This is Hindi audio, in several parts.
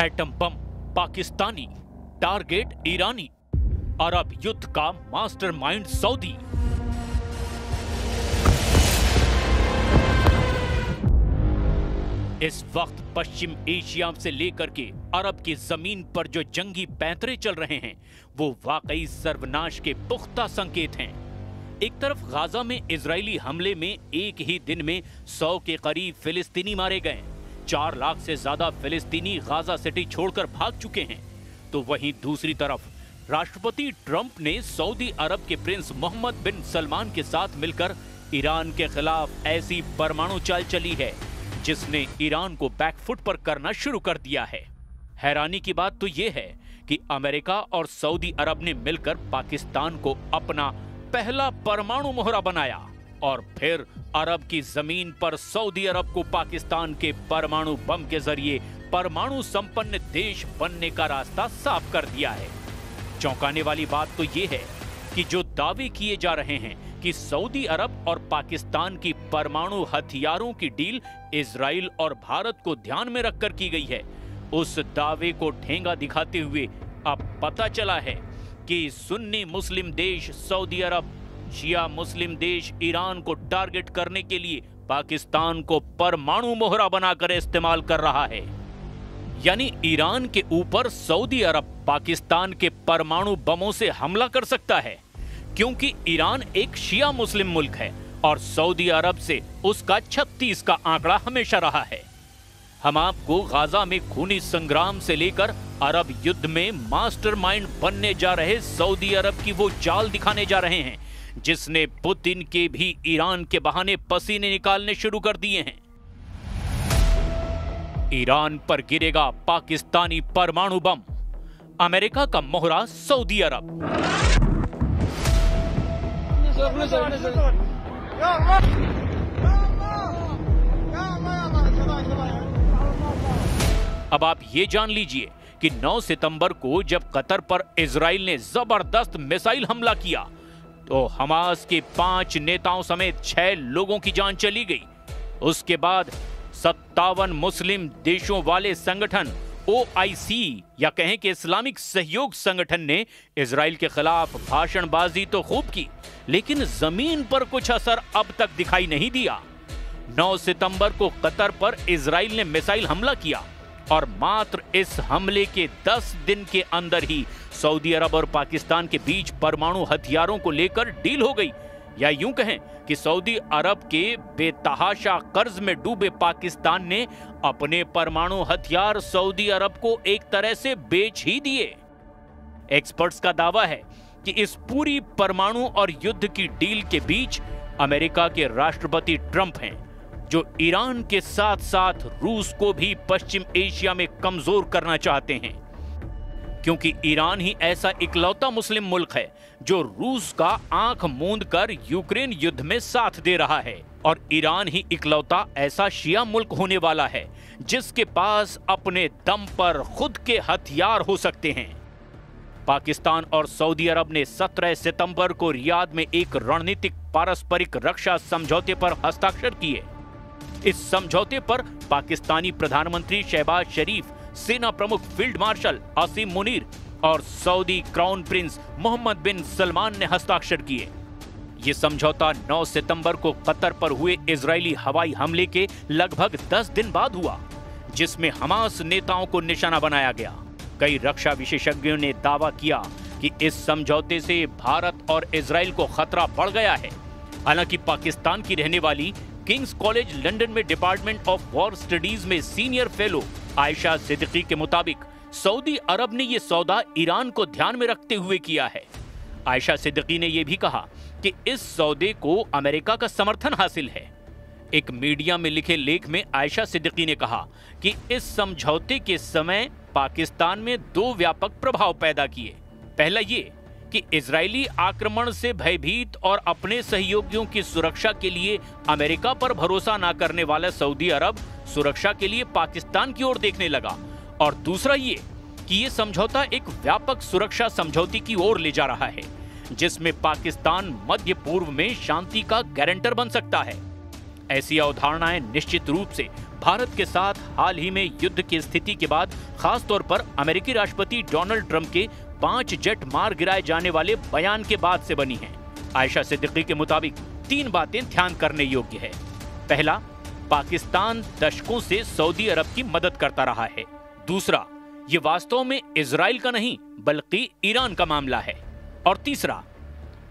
एटम बम पाकिस्तानी, टारगेट ईरानी, अरब युद्ध का मास्टरमाइंड सऊदी। इस वक्त पश्चिम एशिया से लेकर के अरब की जमीन पर जो जंगी पैंतरे चल रहे हैं वो वाकई सर्वनाश के पुख्ता संकेत हैं। एक तरफ गाजा में इजरायली हमले में एक ही दिन में 100 के करीब फिलिस्तीनी मारे गए, 4 लाख से ज्यादा फिलिस्तीनी गाजा सिटी छोड़कर भाग चुके हैं, तो वहीं दूसरी तरफ राष्ट्रपति ट्रंप ने सऊदी अरब के प्रिंस मोहम्मद बिन सलमान के साथ मिलकर ईरान के खिलाफ ऐसी परमाणु चाल चली है जिसने ईरान को बैकफुट पर करना शुरू कर दिया है। हैरानी की बात तो यह है कि अमेरिका और सऊदी अरब ने मिलकर पाकिस्तान को अपना पहला परमाणु मोहरा बनाया और फिर अरब की जमीन पर सऊदी अरब को पाकिस्तान के परमाणु बम के जरिए परमाणु संपन्न देश बनने का रास्ता साफ कर दिया है। चौंकाने वाली बात तो यह है कि जो दावे किए जा रहे हैं कि सऊदी अरब और पाकिस्तान की परमाणु हथियारों की डील इजराइल और भारत को ध्यान में रखकर की गई है, उस दावे को ठेंगा दिखाते हुए अब पता चला है कि सुन्नी मुस्लिम देश सऊदी अरब शिया मुस्लिम देश ईरान को टारगेट करने के लिए पाकिस्तान को परमाणु मोहरा बनाकर इस्तेमाल कर रहा है। यानी ईरान के ऊपर सऊदी अरब पाकिस्तान के परमाणु बमों से हमला कर सकता है, क्योंकि ईरान एक शिया मुस्लिम मुल्क है और सऊदी अरब से उसका 36 का आंकड़ा हमेशा रहा है। हम आपको गाजा में खूनी संग्राम से लेकर अरब युद्ध में मास्टरमाइंड बनने जा रहे सऊदी अरब की वो चाल दिखाने जा रहे हैं जिसने पुतिन के भी ईरान के बहाने पसीने निकालने शुरू कर दिए हैं। ईरान पर गिरेगा पाकिस्तानी परमाणु बम, अमेरिका का मोहरा सऊदी अरब। अब आप ये जान लीजिए कि 9 सितंबर को जब कतर पर इजराइल ने जबरदस्त मिसाइल हमला किया तो हमास के 5 नेताओं समेत 6 लोगों की जान चली गई। उसके बाद 57 मुस्लिम देशों वाले संगठन OIC या कहें कि इस्लामिक सहयोग संगठन ने इजराइल के खिलाफ भाषणबाजी तो खूब की, लेकिन जमीन पर कुछ असर अब तक दिखाई नहीं दिया। 9 सितंबर को कतर पर इजराइल ने मिसाइल हमला किया और मात्र इस हमले के 10 दिन के अंदर ही सऊदी अरब और पाकिस्तान के बीच परमाणु हथियारों को लेकर डील हो गई, या यूं कहें कि सऊदी अरब के बेतहाशा कर्ज में डूबे पाकिस्तान ने अपने परमाणु हथियार सऊदी अरब को एक तरह से बेच ही दिए। एक्सपर्ट्स का दावा है कि इस पूरी परमाणु और युद्ध की डील के बीच अमेरिका के राष्ट्रपति ट्रंप हैं, जो ईरान के साथ साथ रूस को भी पश्चिम एशिया में कमजोर करना चाहते हैं, क्योंकि ईरान ही ऐसा इकलौता मुस्लिम मुल्क है जो रूस का आंख मूंद कर यूक्रेन युद्ध में साथ दे रहा है, और ईरान ही इकलौता ऐसा शिया मुल्क होने वाला है जिसके पास अपने दम पर खुद के हथियार हो सकते हैं। पाकिस्तान और सऊदी अरब ने 17 सितंबर को रियाद में एक रणनीतिक पारस्परिक रक्षा समझौते पर हस्ताक्षर किए। इस समझौते पर पाकिस्तानी प्रधानमंत्री शहबाज शरीफ, सेना प्रमुख फील्ड मार्शल आसिम मुनीर और सऊदी क्राउन प्रिंस मोहम्मद बिन सलमान ने हस्ताक्षर किए। ये समझौता 9 सितंबर को कतर पर हुए इजरायली हवाई हमले के लगभग 10 दिन बाद हुआ, जिसमें हमास नेताओं को निशाना बनाया गया। कई रक्षा विशेषज्ञों ने दावा किया कि इस समझौते से भारत और इजरायल को खतरा बढ़ गया है। हालांकि पाकिस्तान की रहने वाली किंग्स कॉलेज लंदन में डिपार्टमेंट ऑफ वॉर स्टडीज में सीनियर फेलो आयशा सिद्दीकी के मुताबिक सऊदी अरब ने यह सौदा ईरान को ध्यान में रखते हुए किया है। आयशा सिद्दीकी ने यह भी कहा कि इस सौदे को अमेरिका का समर्थन हासिल है। एक मीडिया में लिखे लेख में आयशा सिद्दीकी ने कहा कि इस समझौते के समय पाकिस्तान में 2 व्यापक प्रभाव पैदा किए। पहला ये कि इजरायली आक्रमण से भयभीत और अपने सहयोगियों की सुरक्षा के लिए अमेरिका पर भरोसा न करने वाला सऊदी अरब सुरक्षा के लिए पाकिस्तान की ओर देखने लगा, और दूसरा ये कि ये समझौता एक व्यापक सुरक्षा समझौते की ओर ले जा रहा है जिसमें पाकिस्तान मध्य पूर्व में शांति का गारंटर बन सकता है। ऐसी अवधारणाएं निश्चित रूप से भारत के साथ हाल ही में युद्ध की स्थिति के बाद खास तौर पर अमेरिकी राष्ट्रपति डोनाल्ड ट्रंप के 5 जेट मार गिराए जाने वाले बयान के बाद से बनी है। आयशा सिद्दीकी के मुताबिक 3 बातें ध्यान करने योग्य है। पहला, पाकिस्तान दशकों से सऊदी अरब की मदद करता रहा है। दूसरा, ये वास्तव में इजराइल का नहीं बल्कि ईरान का मामला है। और तीसरा,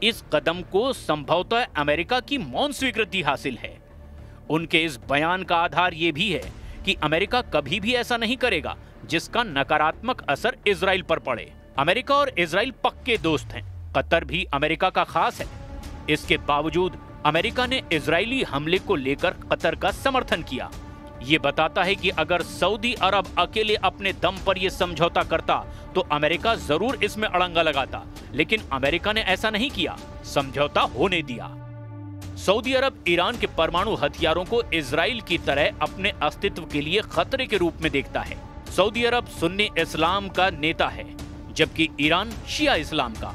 इस कदम को संभवतः अमेरिका की मौन स्वीकृति हासिल है। उनके इस बयान का आधार यह भी है कि अमेरिका कभी भी ऐसा नहीं करेगा जिसका नकारात्मक असर इजराइल पर पड़े। अमेरिका और इजराइल पक्के दोस्त हैं। कतर भी अमेरिका का खास है। इसके बावजूद अमेरिका ने इजरायली हमले को लेकर कतर का समर्थन किया। ये बताता है कि अगर सऊदी अरब अकेले अपने दम पर यह समझौता करता तो अमेरिका जरूर इसमें अड़ंगा लगाता, लेकिन अमेरिका ने ऐसा नहीं किया, समझौता होने दिया। सऊदी अरब ईरान के परमाणु हथियारों को इजराइल की तरह अपने अस्तित्व के लिए खतरे के रूप में देखता है। सऊदी अरब सुन्नी इस्लाम का नेता है, जबकि ईरान शिया इस्लाम का।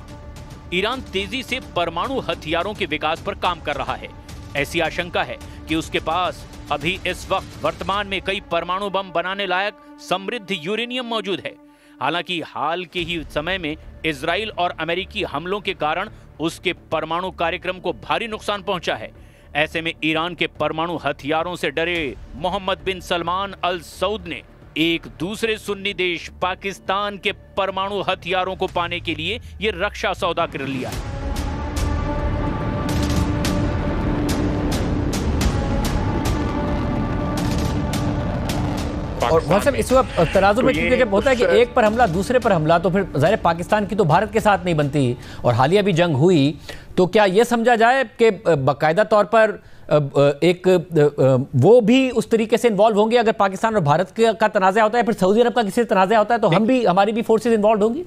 ईरान तेजी से परमाणु हथियारों के विकास पर काम कर रहा है। ऐसी आशंका है कि उसके पास अभी इस वक्त वर्तमान में कई परमाणु बम बनाने लायक समृद्ध यूरेनियम मौजूद है। हालांकि हाल के ही समय में इजराइल और अमेरिकी हमलों के कारण उसके परमाणु कार्यक्रम को भारी नुकसान पहुंचा है। ऐसे में ईरान के परमाणु हथियारों से डरे मोहम्मद बिन सलमान अल सऊद ने एक दूसरे सुन्नी देश पाकिस्तान के परमाणु हथियारों को पाने के लिए ये रक्षा सौदा कर लिया है। और मतलब इस वक्त तराजू में क्योंकि जब होता है कि एक पर हमला दूसरे पर हमला, तो फिर ज़ाहिर पाकिस्तान की तो भारत के साथ नहीं बनती। और हालिया भी जंग हुई, तो क्या ये समझा जाए कि बाकायदा तौर पर एक वो भी उस तरीके से इन्वॉल्व होंगे? अगर पाकिस्तान और भारत का तनाज़ा होता है, फिर सऊदी अरब का किसी से तनाज़ा होता है, तो हमारी भी फोर्सेज इन्वॉल्व होंगी?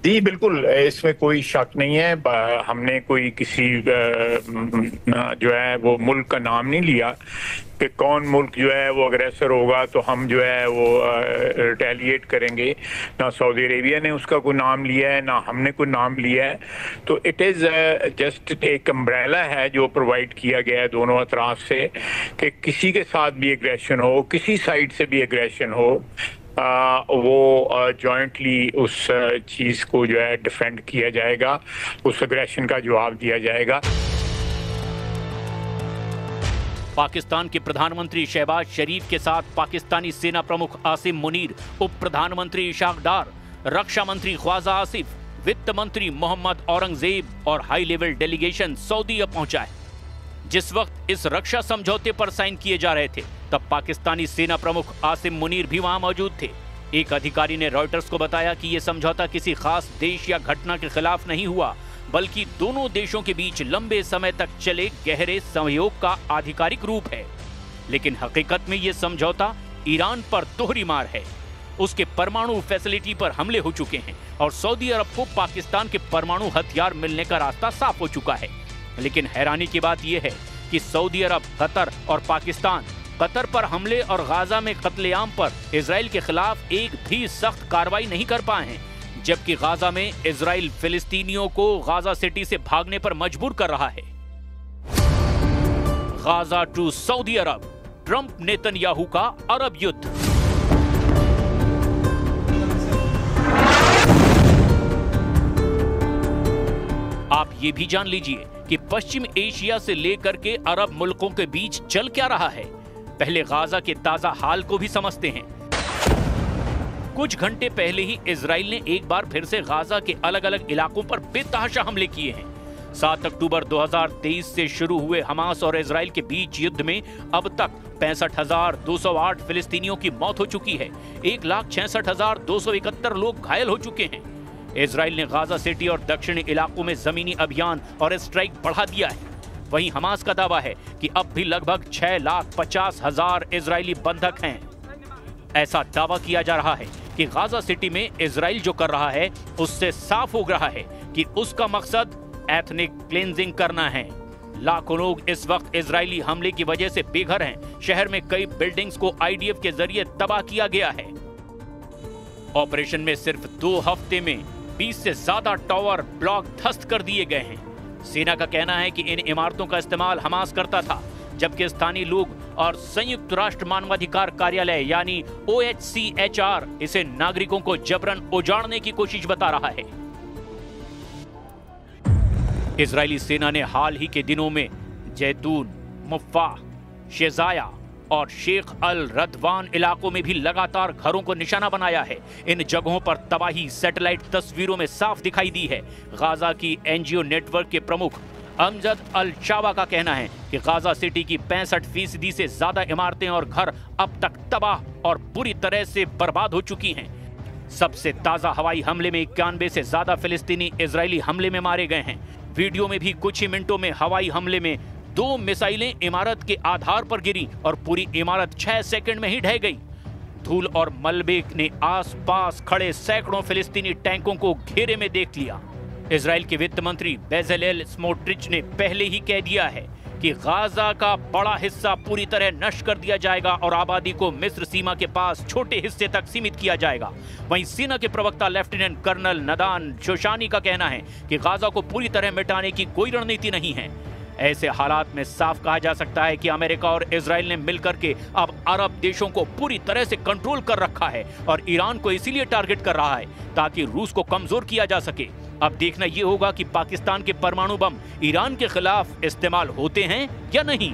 जी बिल्कुल, इसमें कोई शक नहीं है। हमने कोई किसी जो है वो मुल्क का नाम नहीं लिया कि कौन मुल्क जो है वो अग्रेसर होगा तो हम जो है वो रिटेलिएट करेंगे। ना सऊदी अरेबिया ने उसका कोई नाम लिया है, ना हमने कोई नाम लिया है। तो इट इज़ जस्ट एक अम्ब्रेला है जो प्रोवाइड किया गया है दोनों अतराफ से कि किसी के साथ भी एग्रेशन हो, किसी साइड से भी एग्रेशन हो, वो जॉइंटली उस चीज़ को जो है डिफेंड किया जाएगा, उस एग्रेशन का जवाब दिया जाएगा। पाकिस्तान के प्रधानमंत्री शहबाज शरीफ के साथ पाकिस्तानी सेना प्रमुख आसिम मुनीर, उप प्रधानमंत्री इशाक डार, रक्षा मंत्री ख्वाजा आसिफ, वित्त मंत्री मोहम्मद औरंगजेब और हाई लेवल डेलीगेशन सऊदी अरब पहुंचा है। जिस वक्त इस रक्षा समझौते पर साइन किए जा रहे थे, तब पाकिस्तानी सेना प्रमुख आसिम मुनीर भी वहां मौजूद थे। एक अधिकारी ने रॉयटर्स को बताया कि यह समझौता किसी खास देश या घटना के खिलाफ नहीं हुआ, बल्कि दोनों देशों के बीच लंबे समय तक चले गहरे सहयोग का आधिकारिक रूप है। लेकिन हकीकत में यह समझौता ईरान पर दोहरी मार है। उसके परमाणु फैसिलिटी पर हमले हो चुके हैं और सऊदी अरब को पाकिस्तान के परमाणु हथियार मिलने का रास्ता साफ हो चुका है। लेकिन हैरानी की बात यह है कि सऊदी अरब, कतर और पाकिस्तान कतर पर हमले और गाजा में कत्लेआम पर इजराइल के खिलाफ एक भी सख्त कार्रवाई नहीं कर पाए हैं, जबकि गाजा में इजराइल फिलिस्तीनियों को गाजा सिटी से भागने पर मजबूर कर रहा है। Gaza to Saudi Arab, Trump Netanyahu का अरब युद्ध। आप ये भी जान लीजिए कि पश्चिम एशिया से लेकर के अरब मुल्कों के बीच चल क्या रहा है। पहले गाजा के ताजा हाल को भी समझते हैं। कुछ घंटे पहले ही इजराइल ने एक बार फिर से गाजा के अलग अलग इलाकों पर बेतहाशा हमले किए हैं। 7 अक्टूबर 2023 से शुरू हुए हमास और इजराइल के बीच युद्ध में अब तक 65,208 फिलिस्तीनियों की मौत हो चुकी है। 1,66,271 लोग घायल हो चुके हैं। इजराइल ने गाजा सिटी और दक्षिणी इलाकों में जमीनी अभियान और स्ट्राइक बढ़ा दिया है। वहीं हमास का दावा है कि अब भी लगभग 6,50,000 इजरायली बंधक हैं। ऐसा दावा किया जा रहा है कि गाजा सिटी में इजराइल जो कर रहा है उससे साफ हो रहा है कि उसका मकसद एथनिक क्लींजिंग करना है। लाखों लोग इस वक्त इजरायली हमले की वजह से बेघर हैं। शहर में कई बिल्डिंग्स को आईडीएफ के जरिए तबाह किया गया है। ऑपरेशन में सिर्फ 2 हफ्ते में 20 से ज्यादा टावर ब्लॉक ध्वस्त कर दिए गए हैं। सेना का कहना है कि इन इमारतों का इस्तेमाल हमास करता था, जबकि स्थानीय लोग और संयुक्त राष्ट्र मानवाधिकार कार्यालय यानी OHCHR इसे नागरिकों को जबरन उजाड़ने की कोशिश बता रहा है। इजरायली सेना ने हाल ही के दिनों में जैतून, मुफ्फा, शेजाया और शेख अल रदवान इलाकों में भी लगातार घरों को निशाना बनाया है। इन जगहों पर तबाही सैटेलाइट तस्वीरों में साफ दिखाई दी है। गाजा की NGO नेटवर्क के प्रमुख अमजद अल चावा का कहना है कि गाजा सिटी की 65% से ज्यादा इमारतें और घर अब तक तबाह और बुरी तरह से बर्बाद हो चुकी हैं। सबसे ताजा हवाई हमले में 91 से ज्यादा फिलिस्तीनी इजरायली हमले में मारे गए हैं। वीडियो में भी कुछ ही मिनटों में हवाई हमले में 2 मिसाइलें इमारत के आधार पर गिरी और पूरी इमारत 6 सेकंड में ही ढह गई। धूल और मलबे ने आसपास खड़े सैकड़ों फिलिस्तीनी टैंकों को घेरे में देख लिया। इजराइल के वित्त मंत्री बेज़लेल स्मोट्रिच ने पहले ही कह दिया है कि गाजा का बड़ा हिस्सा पूरी तरह नष्ट कर दिया जाएगा और आबादी को मिस्र सीमा के पास छोटे हिस्से तक सीमित किया जाएगा। वहीं सेना के प्रवक्ता लेफ्टिनेंट कर्नल नदान शोशानी का कहना है कि गाजा को पूरी तरह मिटाने की कोई रणनीति नहीं है। ऐसे हालात में साफ कहा जा सकता है कि अमेरिका और इजराइल ने मिलकर के अब अरब देशों को पूरी तरह से कंट्रोल कर रखा है और ईरान को इसीलिए टारगेट कर रहा है ताकि रूस को कमजोर किया जा सके। अब देखना यह होगा कि पाकिस्तान के परमाणु बम ईरान के खिलाफ इस्तेमाल होते हैं या नहीं।